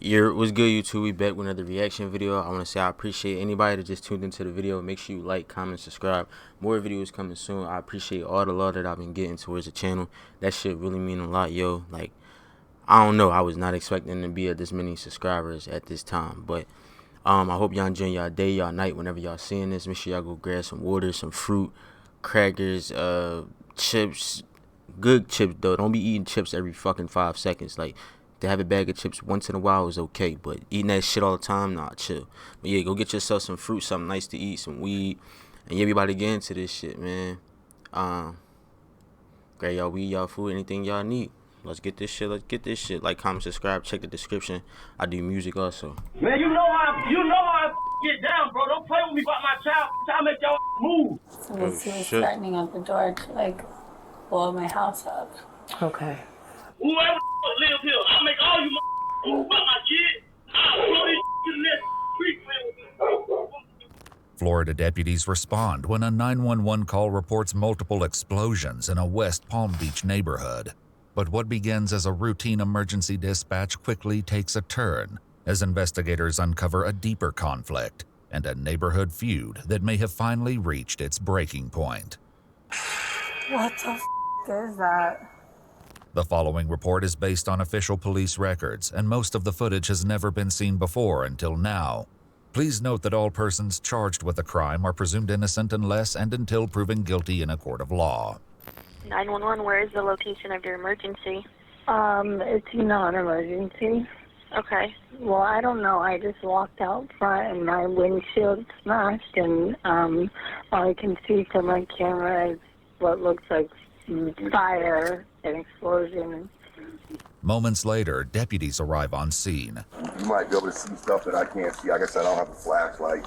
What's good, YouTube? We back with another reaction video. I want to say I appreciate anybody that just tuned into the video. Make sure you like, comment, subscribe. More videos coming soon. I appreciate all the love that I've been getting towards the channel. That shit really mean a lot, yo. Like, I don't know. I was not expecting to be at this many subscribers at this time. But I hope y'all enjoying y'all day, y'all night, whenever y'all seeing this. Make sure y'all go grab some water, some fruit, crackers, chips. Good chips, though. Don't be eating chips every fucking 5 seconds. Like, to have a bag of chips once in a while is okay, but eating that shit all the time, nah, chill. But yeah, go get yourself some fruit, something nice to eat, some weed, and everybody get into this shit, man. Grab y'all weed, y'all food, anything y'all need. Let's get this shit. Like, comment, subscribe, check the description. I do music also. Man, you know I get down, bro. Don't play with me about my child. I make y'all move. So he was threatening at the door to like blow my house up. Okay. Whoever live here, I'll make all you move about my kid. I'll blow this to the next street with me. Florida deputies respond when a 911 call reports multiple explosions in a West Palm Beach neighborhood. But what begins as a routine emergency dispatch quickly takes a turn as investigators uncover a deeper conflict and a neighborhood feud that may have finally reached its breaking point. What the f is that? The following report is based on official police records, and most of the footage has never been seen before until now. Please note that all persons charged with a crime are presumed innocent unless and until proven guilty in a court of law. 911, where is the location of your emergency? It's not an emergency. Okay. Well, I don't know. I just walked out front and my windshield smashed, and all I can see from my camera is what looks like fire, an explosion. Moments later, deputies arrive on scene. You might be able to see stuff that I can't see. Like I said, I don't have a flashlight.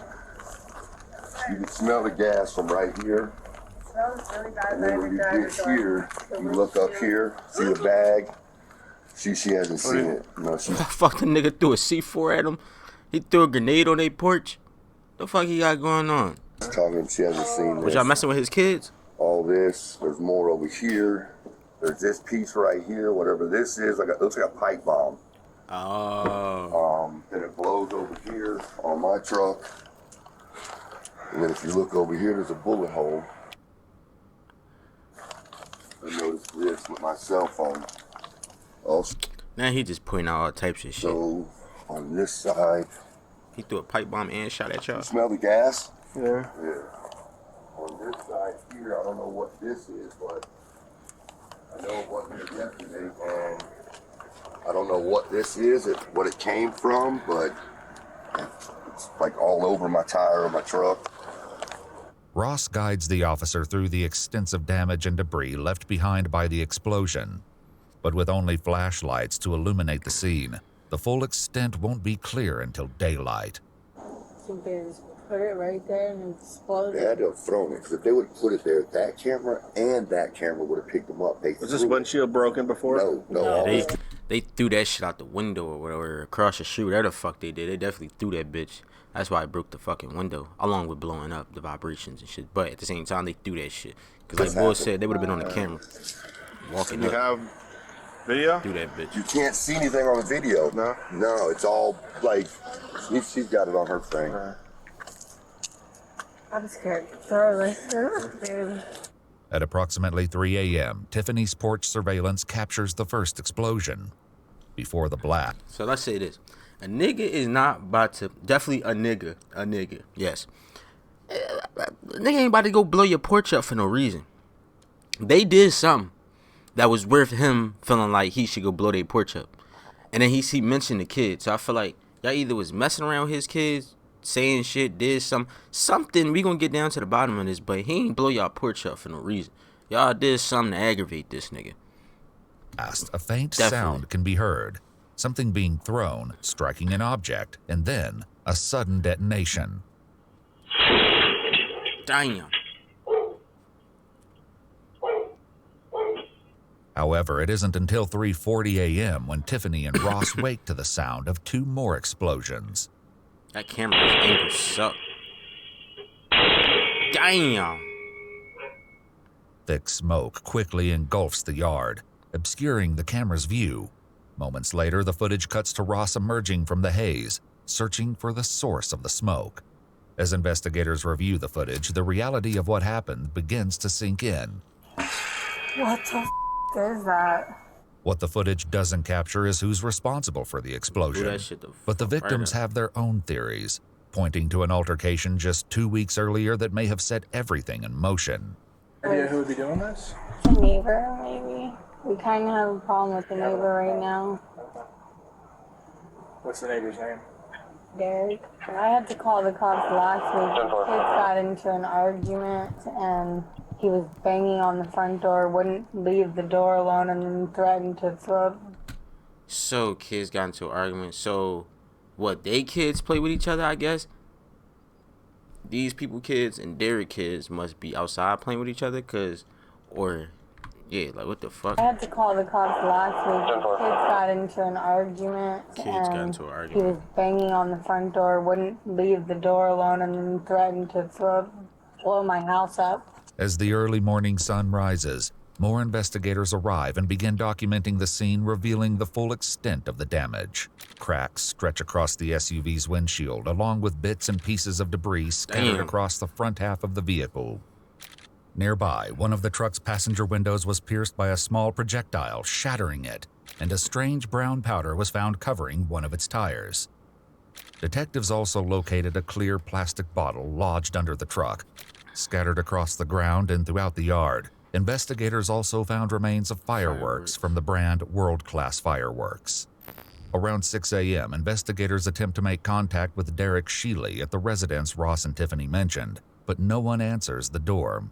You can smell the gas from right here. It smells really bad. And then when you get here, you look up here, see the bag. She hasn't seen it. No, she. Fuck, the nigga threw a C4 at him. He threw a grenade on their porch. The fuck he got going on? Talking, she hasn't seen this. Was y'all messing with his kids? All this. There's more over here. There's this piece right here. Whatever this is, like it looks like a pipe bomb. Oh. Then it blows over here on my truck. And then if you look over here, there's a bullet hole. I noticed this with my cell phone. Also, Now he just pointing out all types of shit. so on this side, He threw a pipe bomb and shot at y'all. you smell the gas? Yeah. Yeah. On this side here, I don't know what this is, but I know it wasn't here yesterday, and I don't know what this is, what it came from, but it's like all over my tire of my truck. Ross guides the officer through the extensive damage and debris left behind by the explosion. But with only flashlights to illuminate the scene, the full extent won't be clear until daylight. think they just put it right there and exploded. They had to have thrown it, because if they would have put it there, that camera and that camera would have picked them up. Was this windshield broken before? No. They threw that shit out the window or whatever, across the street, whatever the fuck they did. They definitely threw that bitch. That's why it broke the fucking window, along with blowing up the vibrations and shit. But at the same time, they threw that shit. Because like Bull said, they would have been on the camera. Walking You up. have video? Through that bitch. You can't see anything on the video. No? No, it's all like, she's got it on her thing. I'm scared to throw this. At approximately 3 a.m., Tiffany's porch surveillance captures the first explosion. Before the blast. So let's say this. A nigga is not about to, definitely a nigga, yes. A nigga ain't about to go blow your porch up for no reason. They did something that was worth him feeling like he should go blow their porch up. And then he mentioned the kids. So I feel like y'all either was messing around with his kids, saying shit, did something. We gonna get down to the bottom of this, but he ain't blow y'all porch up for no reason. Y'all did something to aggravate this nigga. A faint sound can be heard. Something being thrown, striking an object, and then a sudden detonation. Damn. However, it isn't until 3:40 a.m. when Tiffany and Ross wake to the sound of two more explosions. That camera's angle suck. Damn. Thick smoke quickly engulfs the yard, obscuring the camera's view. Moments later, the footage cuts to Ross emerging from the haze, searching for the source of the smoke. As investigators review the footage, the reality of what happened begins to sink in. What the is that? What the footage doesn't capture is who's responsible for the explosion. But the victims have their own theories, pointing to an altercation just 2 weeks earlier that may have set everything in motion. Idea who would be doing this? The neighbor, maybe. We kind of have a problem with the neighbor right now. What's the neighbor's name? Derek. I had to call the cops last week. The kids got into an argument and he was banging on the front door, wouldn't leave the door alone, and then threatened to throw. So kids got into an argument. So what, they kids play with each other, I guess? These people kids and Derek kids must be outside playing with each other, yeah, like what the fuck? I had to call the cops last week. The kids got into an argument. He was banging on the front door, wouldn't leave the door alone, and then threatened to blow my house up. As the early morning sun rises, more investigators arrive and begin documenting the scene, revealing the full extent of the damage. Cracks stretch across the SUV's windshield, along with bits and pieces of debris scattered across the front half of the vehicle. Nearby, one of the truck's passenger windows was pierced by a small projectile, shattering it, and a strange brown powder was found covering one of its tires. Detectives also located a clear plastic bottle lodged under the truck. Scattered across the ground and throughout the yard, investigators also found remains of fireworks from the brand World Class Fireworks. Around 6 a.m., investigators attempt to make contact with Derek Sheely at the residence Ross and Tiffany mentioned, but no one answers the door.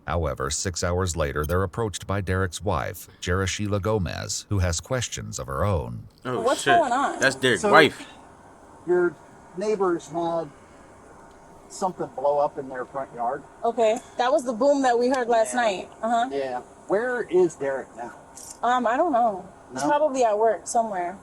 However, 6 hours later, they're approached by Derek's wife, Jera Sheila Gomez, who has questions of her own. Oh, what's shit. going on? That's Derek's wife. Your neighbors had something blow up in their front yard. Okay, that was the boom that we heard last night. Yeah. Where is Derek now? I don't know. He's probably at work somewhere.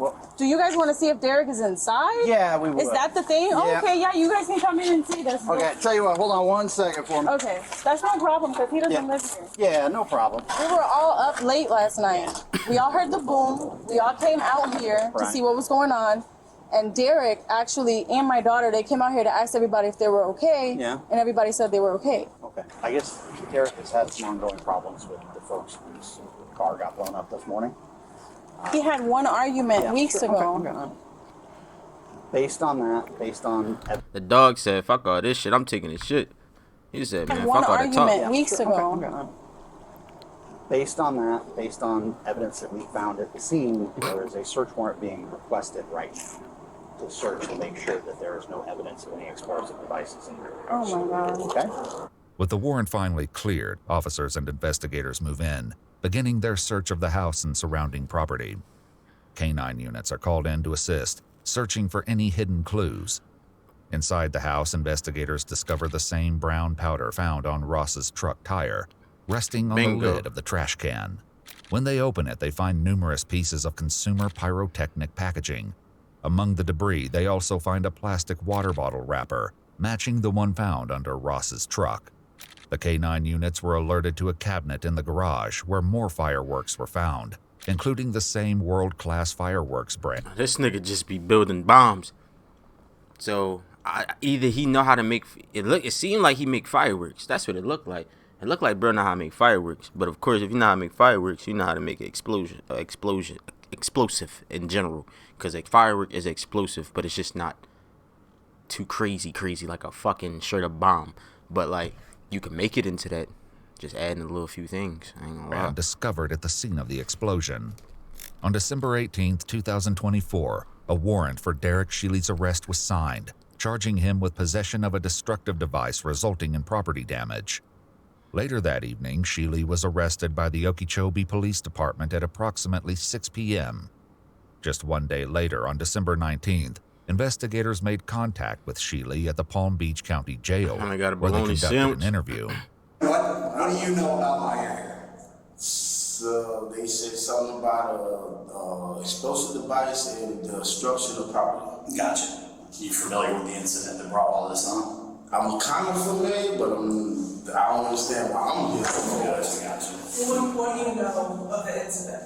Well, do you guys want to see if Derek is inside? Yeah, we will. Is that the thing? Yeah. Oh, okay, yeah, you guys can come in and see this. Okay, tell you what, hold on 1 second for me. Okay, that's no problem because he doesn't live here. Yeah, no problem. We were all up late last night. We all heard the boom. We all came out here to see what was going on. And Derek actually, and my daughter, they came out here to ask everybody if they were okay. Yeah. And everybody said they were okay. Okay. I guess Derek has had some ongoing problems with the folks whose car got blown up this morning. He had one argument weeks ago. Okay. Based on the dog said, "Fuck all this shit. I'm taking this shit." He said, "Man, one fuck all the talk." argument weeks ago. Based on evidence that we found at the scene, there is a search warrant being requested right now to search to make sure that there is no evidence of any explosive devices in there. Oh my God. Okay. With the warrant finally cleared, officers and investigators move in, beginning their search of the house and surrounding property. Canine units are called in to assist, searching for any hidden clues. Inside the house, investigators discover the same brown powder found on Ross's truck tire, resting on the lid of the trash can. When they open it, they find numerous pieces of consumer pyrotechnic packaging. Among the debris, they also find a plastic water bottle wrapper, matching the one found under Ross's truck. The K9 units were alerted to a cabinet in the garage where more fireworks were found, including the same world-class fireworks brand. This nigga just be building bombs. So either he know how to make it. It seemed like he make fireworks. That's what it looked like. It looked like bro know how to make fireworks. But of course, if you know how to make fireworks, you know how to make an explosive in general. Because a firework is explosive, but it's just not too crazy like a fucking straight up bomb. But like you can make it into that, just adding a little few things. I ain't gonna lie. Discovered at the scene of the explosion. On December 18th, 2024, a warrant for Derek Sheely's arrest was signed, charging him with possession of a destructive device resulting in property damage. Later that evening, Sheely was arrested by the Okeechobee Police Department at approximately 6 p.m. Just 1 day later, on December 19th, investigators made contact with Sheely at the Palm Beach County Jail, where they conducted an interview. What do you know about my area? So they said something about a explosive device and the destruction of property. Gotcha. You familiar with the incident that brought all this on? I'm kind of familiar, but I'm I don't understand why I'm here for What do you know of the incident?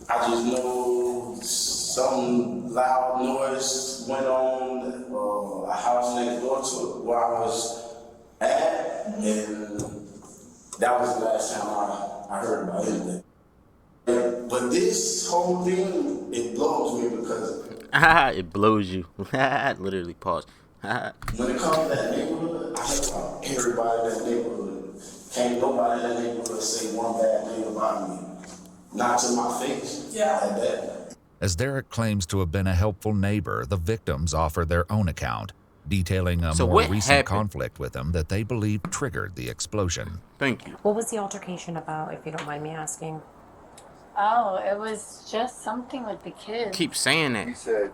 I just know some loud noise went on a house next door to where I was at, and that was the last time I heard about anything. But this whole thing, it blows me because it blows you. Literally, pause. when it comes to that neighborhood, I help everybody in that neighborhood. Can't nobody in that neighborhood say one bad thing about me. Not to my face. Yeah. Like that. As Derek claims to have been a helpful neighbor, the victims offer their own account, detailing a more recent conflict with him that they believe triggered the explosion. Thank you. What was the altercation about, if you don't mind me asking? Oh, it was just something with the kids. Keep saying that. He said,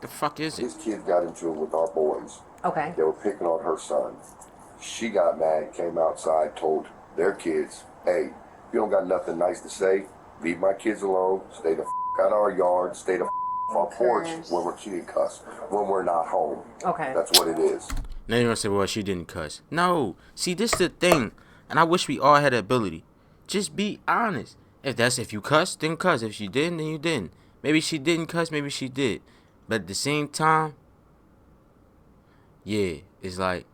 the fuck is it? His kids got into it with our boys. Okay. They were picking on her son. She got mad, came outside, told their kids, hey, if you don't got nothing nice to say, leave my kids alone, stay the out of our yard, stay the off our porch when she didn't cuss, when we're not home. Okay. That's what it is. Now you're gonna say, well, she didn't cuss. No. See, this is the thing. And I wish we all had the ability. Just be honest. If you cuss, then cuss. If she didn't, then you didn't. Maybe she didn't cuss, maybe she did. But at the same time, yeah, it's like,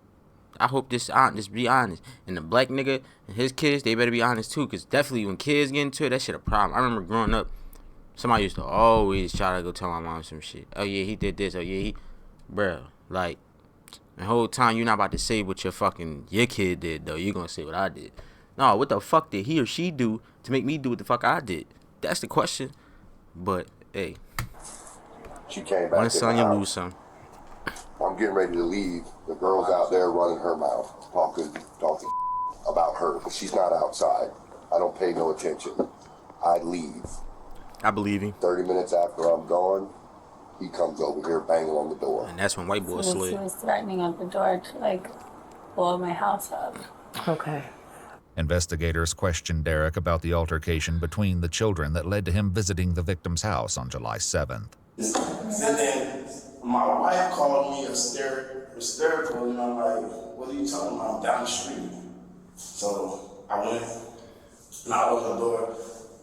I hope just be honest. And the black nigga and his kids, they better be honest too. Because definitely when kids get into it, that shit a problem. I remember growing up, somebody used to always try to go tell my mom some shit. Oh yeah, he did this. Oh yeah, bruh, like, the whole time you're not about to say what your kid did though. You're gonna say what I did. No, what the fuck did he or she do to make me do what the fuck I did? That's the question. But hey, she came back. Win some, you lose some. I'm getting ready to leave. The girl's out there running her mouth, talking about her, but she's not outside. I don't pay no attention. I leave. I believe him. 30 minutes after I'm gone, he comes over here banging on the door. And that's when white boy slid. He was threatening at the door to, like, blow my house up. Okay. Investigators questioned Derek about the altercation between the children that led to him visiting the victim's house on July 7th. And then my wife called me hysterical, and I'm like, what are you talking about? I'm down the street. So I went, knocked on the door.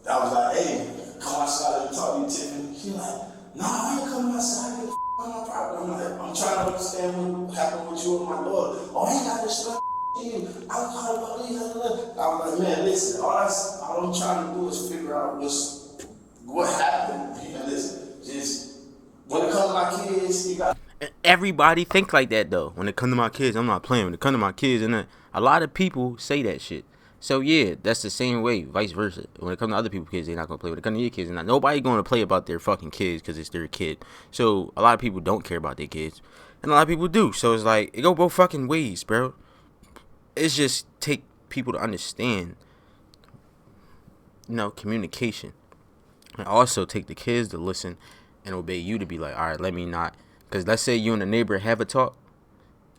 I was like, hey, come outside and talk to you, Tiffany. She like, no, I ain't coming outside. Get the f out my property. I'm like, I'm trying to understand what happened with you and my daughter. Oh, I ain't got this stuff. I'm calling the police. I was like, man, listen, all I'm trying to do is figure out what happened. And listen, just when it comes to my kids, you got. Everybody think like that though. When it comes to my kids, I'm not playing. When it comes to my kids, and a lot of people say that shit. So yeah, that's the same way, vice versa. When it comes to other people's kids, they're not gonna play. When it comes to your kids, they're not. Nobody gonna play about their fucking kids because it's their kid. So a lot of people don't care about their kids, and a lot of people do. So it's like it go both fucking ways, bro. It's just take people to understand, communication, and also take the kids to listen and obey you to be like, all right, let me not. Because let's say you and the neighbor have a talk.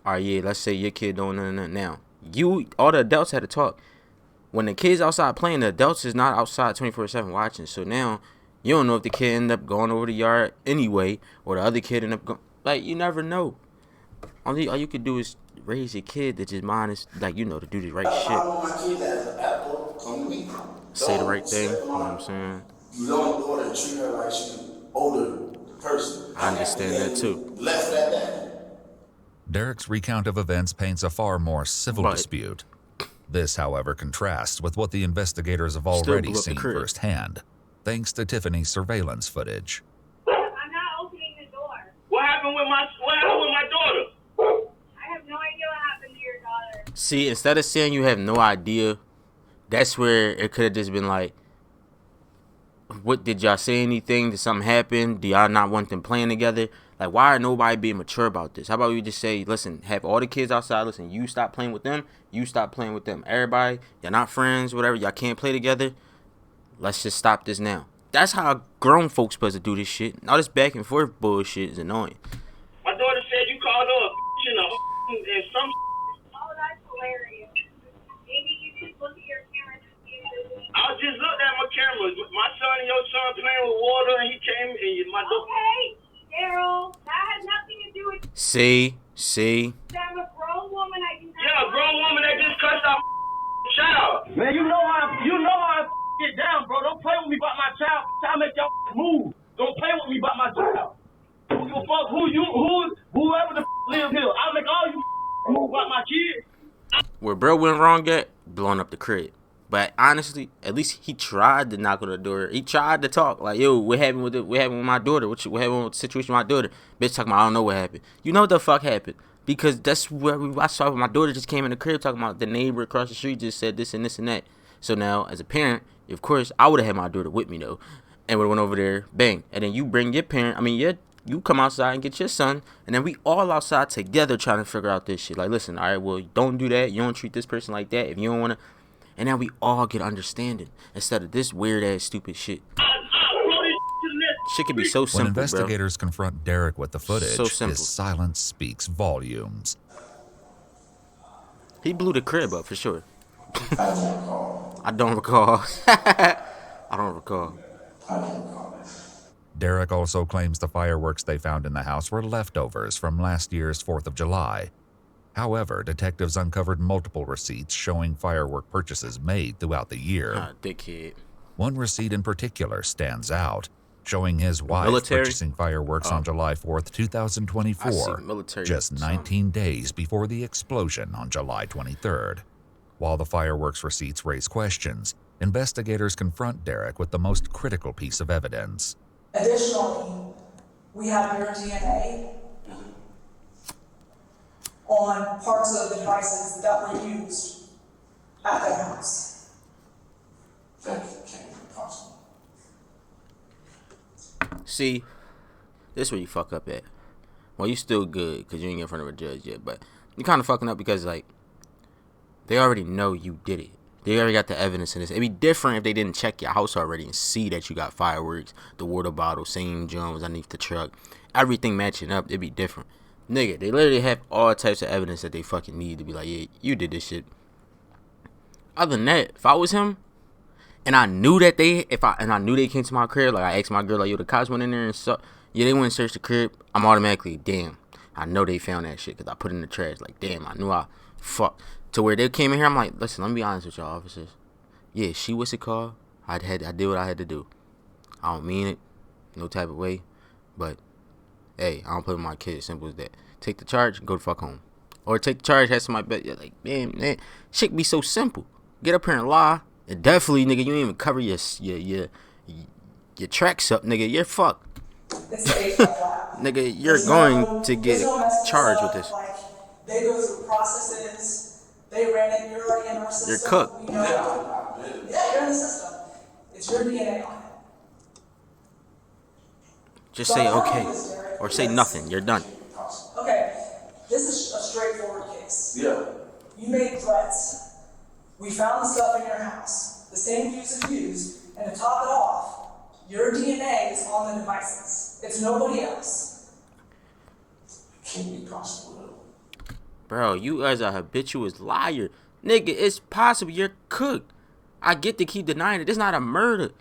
All right, yeah, let's say your kid don't know nothing now. All the adults had a talk. When the kid's outside playing, the adults is not outside 24/7 watching. So now you don't know if the kid end up going over the yard anyway, or the other kid end up going. Like, you never know. All you could do is raise your kid that just mind is, like, to do the right shit. Say the right thing, you know what I'm saying? You don't go and treat her like she's an older person. I understand that too. Left at that. Derek's recount of events paints a far more civil dispute. This, however, contrasts with what the investigators have already seen firsthand, thanks to Tiffany's surveillance footage. I'm not opening the door. What happened with my daughter? I have no idea what happened to your daughter. See, instead of saying you have no idea, that's where it could have just been like, what, did y'all say anything? Did something happen? Do y'all not want them playing together? Like, why are nobody being mature about this? How about we just say, listen, have all the kids outside. Listen, you stop playing with them. You stop playing with them. Everybody, you're not friends, whatever. Y'all can't play together. Let's just stop this now. That's how grown folks supposed to do this shit. All this back and forth bullshit is annoying. My daughter said you called her and some. Oh, that's hilarious. Maybe you should look at your camera to see if there's. I just looked at my camera. My son and your son playing with water, and he came and my daughter. Okay. Daryl, that has nothing to do with. See. I'm a grown woman. I do not. Yeah, a grown woman that me about my job. Who give a fuck whoever the live here. I'll make all you move about my kids. Where bro went wrong at, blowing up the crib. But honestly, at least he tried to knock on the door. He tried to talk. Like, yo, what happened with my daughter? What happened with the situation with my daughter? Bitch talking about, I don't know what happened. You know what the fuck happened. Because that's where I saw my daughter just came in the crib talking about the neighbor across the street just said this and this and that. So now, as a parent, of course, I would have had my daughter with me, though. And we went over there, bang. And then you bring your parent, you come outside and get your son. And then we all outside together trying to figure out this shit. Like, listen, all right, well, don't do that. You don't treat this person like that if you don't want to. And now we all get understanding instead of this weird-ass stupid shit. Shit can be so simple, When investigators confront Derek with the footage, So simple. his silence speaks volumes. He blew the crib up for sure. I don't recall. I don't recall. Derek also claims the fireworks they found in the house were leftovers from last year's 4th of July. However, detectives uncovered multiple receipts showing firework purchases made throughout the year. Dickhead. One receipt in particular stands out, showing his wife purchasing fireworks on July 4th, 2024, just 19 days before the explosion on July 23rd. While the fireworks receipts raise questions, investigators confront Derek with the most critical piece of evidence. Additionally, we have your DNA on parts of the devices that were used at that house. That can't be possible. See, this is where you fuck up at. Well, you still good because you ain't in front of a judge yet, but you kind of fucking up because, like, they already know you did it. They already got the evidence in this. It'd be different if they didn't check your house already and see that you got fireworks, the water bottle, same drums underneath the truck, everything matching up. It'd be different. Nigga, they literally have all types of evidence that they fucking need to be like, yeah, you did this shit. Other than that, if I was him, and I knew that they came to my crib, like I asked my girl, like, yo, the cops went in there and saw, yeah, they went and searched the crib, I'm automatically, damn, I know they found that shit because I put it in the trash. Like, damn, I knew fuck. To where they came in here, I'm like, listen, let me be honest with y'all officers. Yeah, she was a call. I did what I had to do. I don't mean it, no type of way, but hey, I don't play with my kids. Simple as that. Take the charge and go the fuck home. Or take the charge, have somebody bet. You're like, man, shit be so simple. Get up here and lie. And definitely, nigga, you ain't even cover your tracks up, nigga. You're fucked. Nigga, you're going to get charged with this. Like, they go through processes. They ran it. You're already in our system. You're cooked. We know. Yeah, you're in the system. It's your DNA on it. Just say okay, or say nothing. You're done. Okay, this is a straightforward case. Yeah. You made threats. We found the stuff in your house, the same fuse is used, and to top it off, your DNA is on the devices. It's nobody else. Can't be possible. Bro, you guys are a habitual liar. Nigga, it's possible. You're cooked. I get to keep denying it. It's not a murder.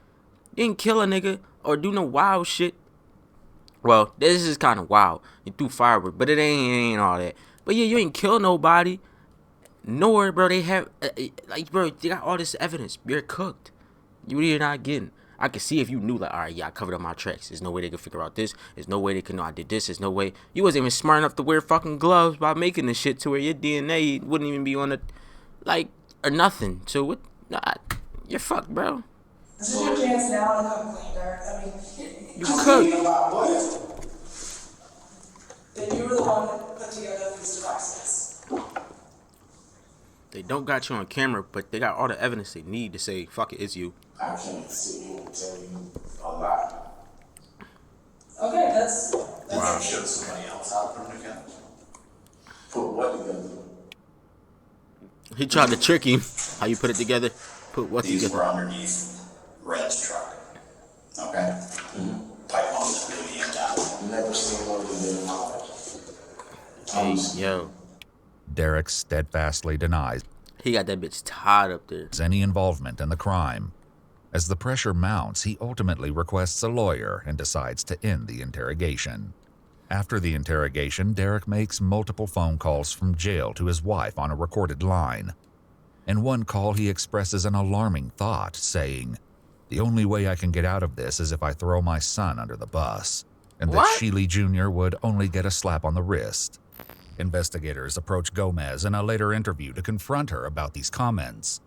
You didn't kill a nigga or do no wild shit. Well, this is kind of wild. You threw fireworks, but it ain't all that. But yeah, you ain't kill nobody. Nor, bro, they have, like, bro, they got all this evidence. You're cooked. You're not getting. I could see if you knew, like, all right, yeah, I covered up my tracks. There's no way they could figure out this. There's no way they could know I did this. There's no way. You wasn't even smart enough to wear fucking gloves by making this shit to where your DNA wouldn't even be on the, like, or nothing. So, what, nah, you're fucked, bro. This is your chance now to come clean, Derek. I mean, you cooked. Then you were the one that put together these devices. They don't got you on camera, but they got all the evidence they need to say, fuck it, it's you. I can't sit here and tell you a lie. Okay, that's wow. Show somebody else how to put them together. Put what together? He tried to trick him. How you put it together? Put what These together? were underneath Red's truck. Okay? Pipe on the baby and down. Never seen one of them in my life. Hey, yo. Derek steadfastly denies he got that bitch tied up there. Any involvement in the crime. As the pressure mounts, he ultimately requests a lawyer and decides to end the interrogation. After the interrogation, Derek makes multiple phone calls from jail to his wife on a recorded line. In one call, he expresses an alarming thought, saying, The only way I can get out of this is if I throw my son under the bus, and that What? Sheely Jr. would only get a slap on the wrist. Investigators approached Gomez in a later interview to confront her about these comments.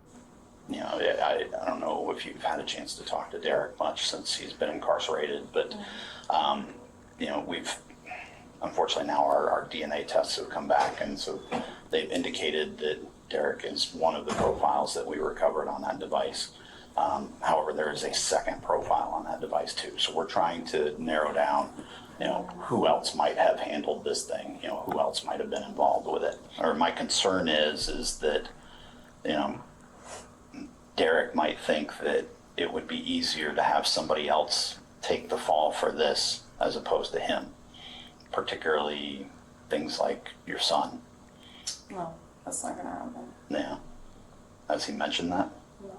You know, I don't know if you've had a chance to talk to Derek much since he's been incarcerated, but, you know, we've, unfortunately now our DNA tests have come back, and so they've indicated that Derek is one of the profiles that we recovered on that device. However, there is a second profile on that device too. So we're trying to narrow down, you know, who else might have handled this thing, you know, who else might have been involved with it. Or my concern is that, you know, Derek might think that it would be easier to have somebody else take the fall for this as opposed to him, particularly things like your son. No, that's not gonna happen. Yeah. Has he mentioned that? No.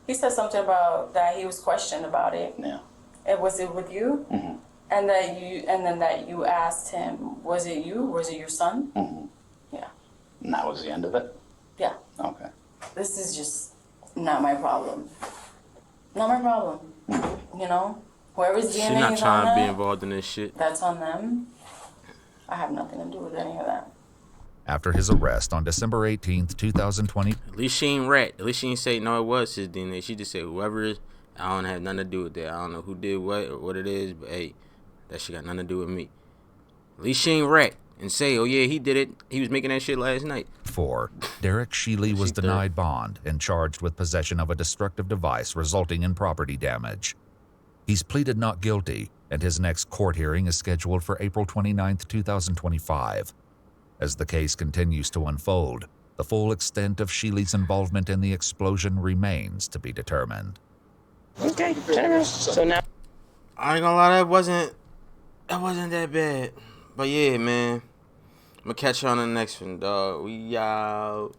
He said something about that he was questioned about it. Yeah. And was it with you? Mm-hmm. And then that you asked him, was it you? Was it your son? Mm-hmm. Yeah. And that was the end of it? Yeah. Okay. This is just not my problem. Not my problem. You know? Whoever's She DNA not is trying on to be that, involved in this shit. that's on them. I have nothing to do with any of that. After his arrest on December 18th, 2020, At least she ain't rat. At least she ain't say no, it was his DNA. She just said whoever is, I don't have nothing to do with that. I don't know who did what or what it is, but hey, that shit got nothing to do with me. At least she ain't rat and say, oh yeah, he did it. He was making that shit last night. 4, Derek Sheely was denied bond and charged with possession of a destructive device resulting in property damage. He's pleaded not guilty, and his next court hearing is scheduled for April 29th, 2025. As the case continues to unfold, the full extent of Sheely's involvement in the explosion remains to be determined. Okay, so now I ain't gonna lie, that wasn't that bad. But yeah, man, I'm gonna catch you on the next one, dog. We out.